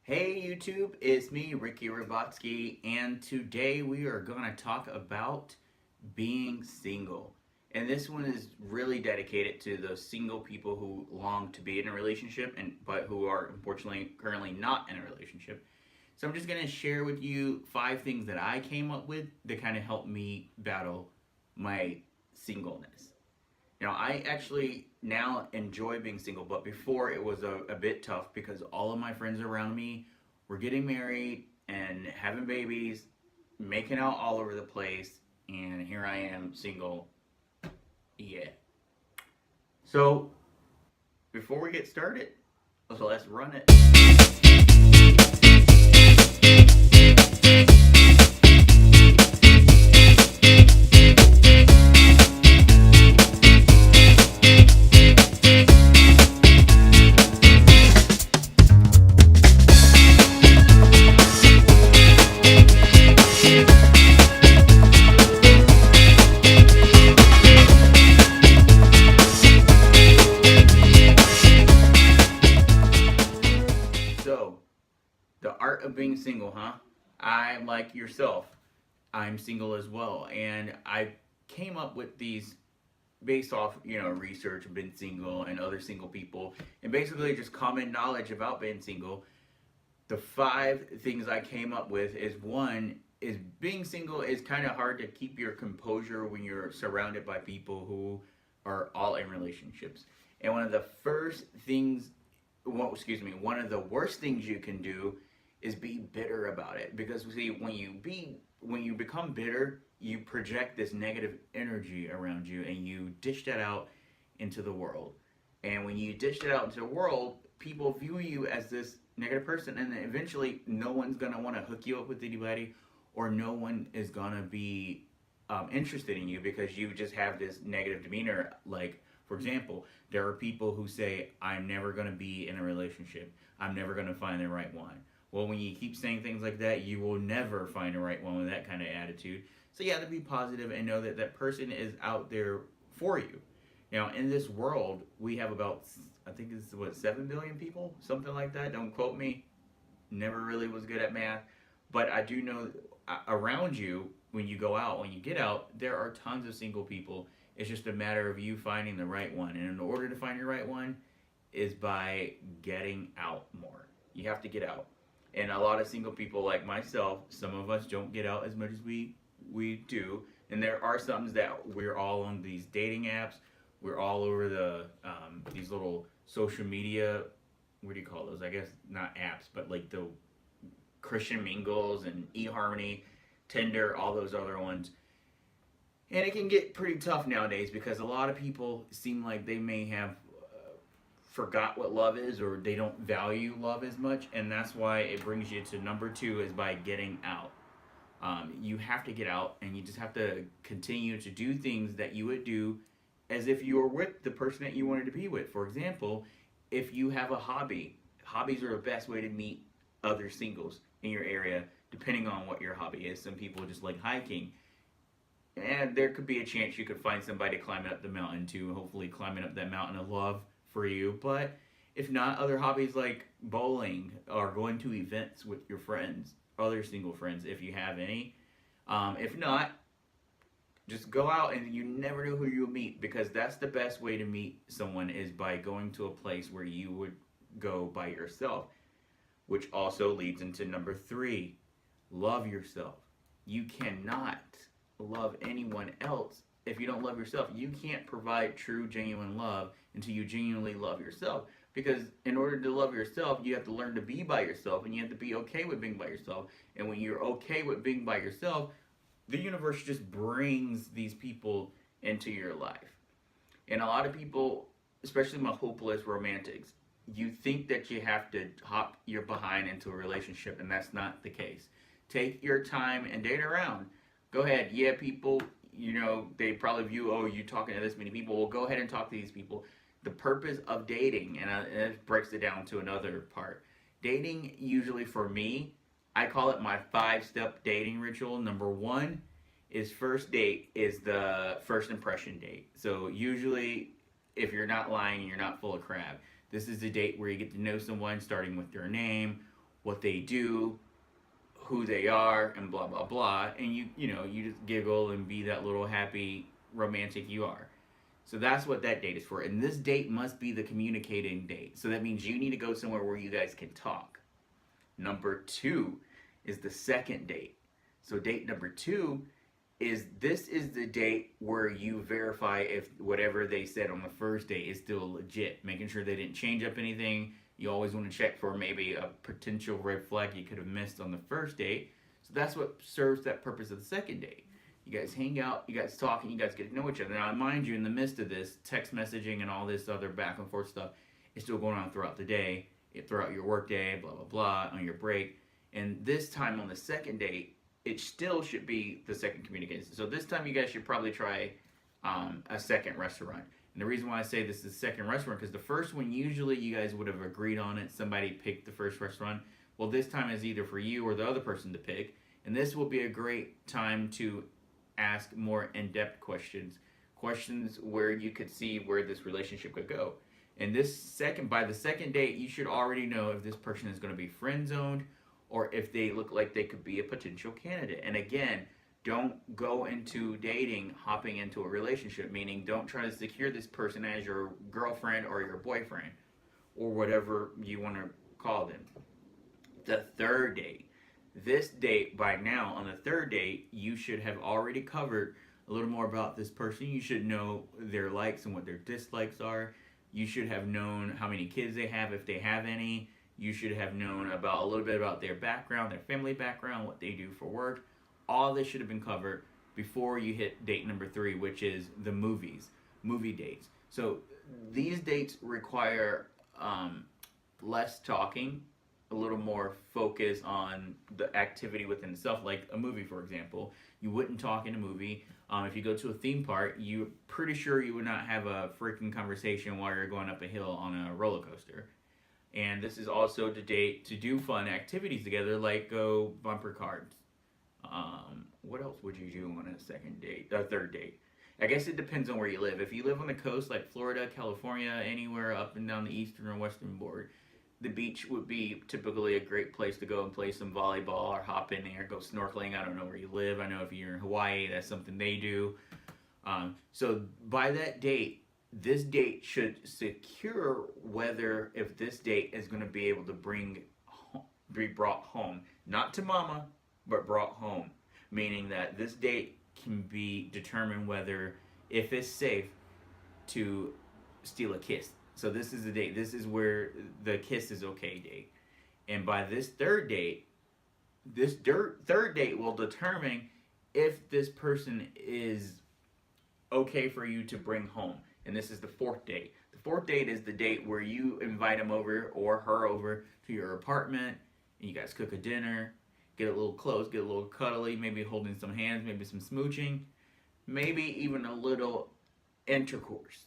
Hey YouTube, it's me, Ricky Robotsky, and today we are going to talk about being single. And this one is really dedicated to those single people who long to be in a relationship and but who are unfortunately currently not in a relationship. So I'm just going to share with you 5 things that I came up with that kind of helped me battle my singleness. I actually now enjoy being single, but before it was a bit tough because all of my friends around me were getting married and having babies, making out all over the place, and here I am single. Yeah. So before we get started, let's run it. So, the art of being single, huh? I, like yourself, I'm single as well, and I came up with these based off research, been single and other single people, and basically just common knowledge about being single. The 5 things I came up with is one is being single is kind of hard to keep your composure when you're surrounded by people who are all in relationships. And one of the first things, well, excuse me, one of the worst things you can do is be bitter about it, because see, when you become bitter, you project this negative energy around you and you dish that out into the world. And when you dish it out into the world, people view you as this negative person, and then eventually no one's gonna want to hook you up with anybody, or no one is gonna be interested in you because you just have this negative demeanor. Like, for example, there are people who say, I'm never gonna be in a relationship, I'm never gonna find the right one. Well, when you keep saying things like that, you will never find the right one with that kind of attitude. So you have to be positive and know that that person is out there for you. Now, in this world, we have about, I think it's what, 7 billion people? Something like that. Don't quote me. Never really was good at math. But I do know around you, when you go out, when you get out, there are tons of single people. It's just a matter of you finding the right one. And in order to find your right one, is by getting out more. You have to get out. And a lot of single people like myself, some of us don't get out as much as we do. And there are some that we're all on these dating apps. We're all over these little social media. What do you call those? I guess not apps, but like the Christian Mingles and eHarmony, Tinder, all those other ones. And it can get pretty tough nowadays because a lot of people seem like they may have forgot what love is, or they don't value love as much, and that's why it brings you to number 2 is by getting out. You have to get out, and you just have to continue to do things that you would do as if you were with the person that you wanted to be with. For example, if you have a hobby, hobbies are the best way to meet other singles in your area, depending on what your hobby is. Some people just like hiking, and there could be a chance you could find somebody climbing up the mountain too, hopefully climbing up that mountain of love for you. But if not, other hobbies like bowling or going to events with your friends, other single friends, if you have any. If not, just go out, and you never know who you'll meet, because that's the best way to meet someone is by going to a place where you would go by yourself, which also leads into number 3. Love yourself. You cannot love anyone else if you don't love yourself. You can't provide true, genuine love until you genuinely love yourself. Because in order to love yourself, you have to learn to be by yourself, and you have to be okay with being by yourself. And when you're okay with being by yourself, the universe just brings these people into your life. And a lot of people, especially my hopeless romantics, you think that you have to hop your behind into a relationship, and that's not the case. Take your time and date around. Go ahead. Yeah, people, they probably view, oh, you talking to this many people. Well, go ahead and talk to these people. The purpose of dating, and it breaks it down to another part. Dating, usually for me, I call it my 5-step dating ritual. Number 1 is first date is the first impression date. So usually, if you're not lying and you're not full of crap, this is the date where you get to know someone, starting with their name, what they do, who they are, and blah blah blah, and you just giggle and be that little happy romantic you are. So that's what that date is for. And this date must be the communicating date. So that means you need to go somewhere where you guys can talk. Number two is the second date. So date number two is this is the date where you verify if whatever they said on the first date is still legit, making sure they didn't change up anything. You always want to check for maybe a potential red flag you could have missed on the first date. So that's what serves that purpose of the second date. You guys hang out, you guys talk, and you guys get to know each other. Now, mind you, in the midst of this, text messaging and all this other back and forth stuff is still going on throughout the day, throughout your work day, blah, blah, blah, on your break. And this time on the second date, it still should be the second communication. So this time you guys should probably try a second restaurant. And the reason why I say this is the second restaurant, because the first one, usually you guys would have agreed on it. Somebody picked the first restaurant. Well, this time is either for you or the other person to pick. And this will be a great time to ask more in-depth questions where you could see where this relationship could go. And by the second date, you should already know if this person is going to be friend zoned or if they look like they could be a potential candidate. And again, don't go into dating hopping into a relationship, meaning don't try to secure this person as your girlfriend or your boyfriend or whatever you want to call them. The third date. This date, by now, on the third date, you should have already covered a little more about this person. You should know their likes and what their dislikes are. You should have known how many kids they have, if they have any. You should have known about a little bit about their background, their family background, what they do for work. All this should have been covered before you hit date number 3, which is the movie dates. So these dates require less talking, a little more focus on the activity within itself, like a movie, for example. You wouldn't talk in a movie. If you go to a theme park, you're pretty sure you would not have a freaking conversation while you're going up a hill on a roller coaster. And this is also the date to do fun activities together, like go bumper cars. What else would you do on a third date? I guess it depends on where you live. If you live on the coast, like Florida, California, anywhere up and down the eastern or western board, the beach would be typically a great place to go and play some volleyball or hop in there, go snorkeling. I don't know where you live. I know if you're in Hawaii, that's something they do. So by that date, this date should secure whether if this date is going to be able to be brought home, not to mama, but brought home, meaning that this date can be determined whether if it's safe to steal a kiss. So this is the date. This is where the kiss is okay date. And by this third date, third date will determine if this person is okay for you to bring home. And this is the fourth date. The fourth date is the date where you invite him over or her over to your apartment and you guys cook a dinner, get a little close, get a little cuddly, maybe holding some hands, maybe some smooching, maybe even a little intercourse.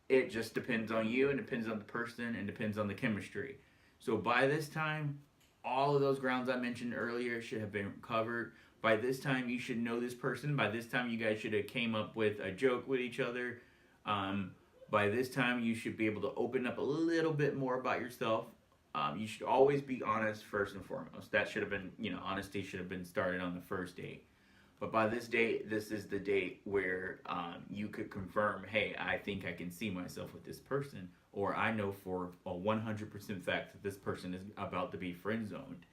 It just depends on you and depends on the person and depends on the chemistry. So by this time, all of those grounds I mentioned earlier should have been covered. By this time, you should know this person. By this time, you guys should have came up with a joke with each other. By this time, you should be able to open up a little bit more about yourself. You should always be honest first and foremost. That should have been, honesty should have been started on the first date. But by this date, this is the date where you could confirm, hey, I think I can see myself with this person, or I know for a 100% fact that this person is about to be friend zoned.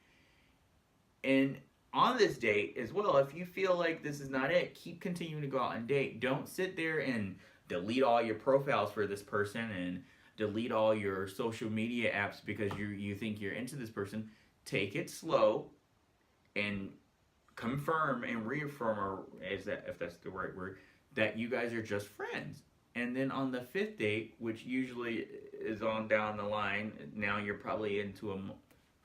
And on this date as well, if you feel like this is not it, keep continuing to go out and date. Don't sit there and delete all your profiles for this person and delete all your social media apps because you think you're into this person. Take it slow and confirm and reaffirm, or if that's the right word, that you guys are just friends. And then on the fifth date, which usually is on down the line, now you're probably into a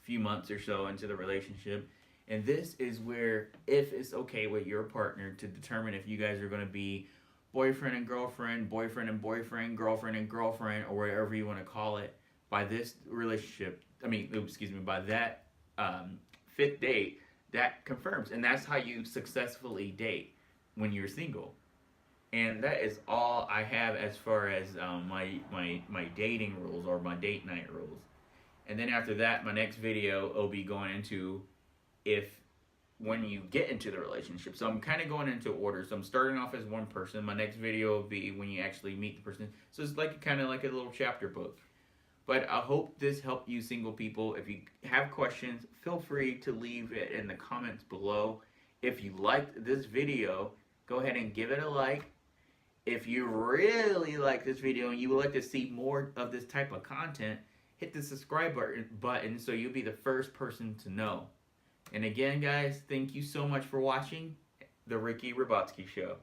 few months or so into the relationship. And this is where, if it's okay with your partner to determine if you guys are going to be boyfriend and girlfriend, boyfriend and boyfriend, girlfriend and girlfriend, or whatever you want to call it, by this relationship, by that fifth date, that confirms. And that's how you successfully date when you're single. And that is all I have as far as my dating rules or my date night rules. And then after that, my next video will be going into if when you get into the relationship. So I'm kind of going into order. So I'm starting off as one person. My next video will be when you actually meet the person. So it's like kind of like a little chapter book. But I hope this helped you single people. If you have questions, feel free to leave it in the comments below. If you liked this video, go ahead and give it a like. If you really like this video and you would like to see more of this type of content, hit the subscribe button so you'll be the first person to know. And again, guys, thank you so much for watching The Ricky Robotsky Show.